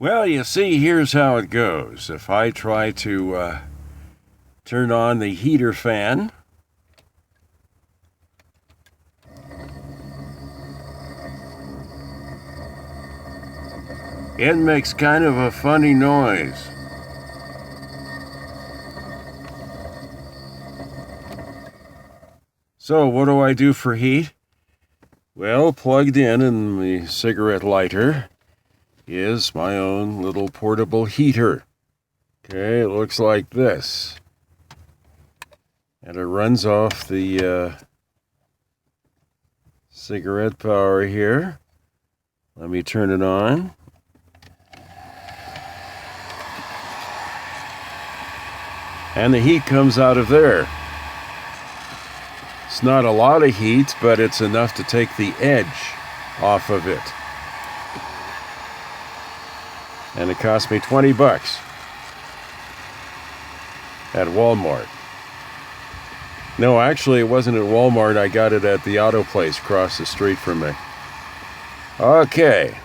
Well, you see, here's how it goes. If I try to turn on the heater fan, it makes kind of a funny noise. So what do I do for heat? Well, plugged in the cigarette lighter is my own little portable heater. Okay, it looks like this. And it runs off the cigarette power here. Let me turn it on. And the heat comes out of there. It's not a lot of heat, but it's enough to take the edge off of it. And it cost me $20 at Walmart. No, actually, it wasn't at Walmart. I got it at the auto place across the street from me. Okay.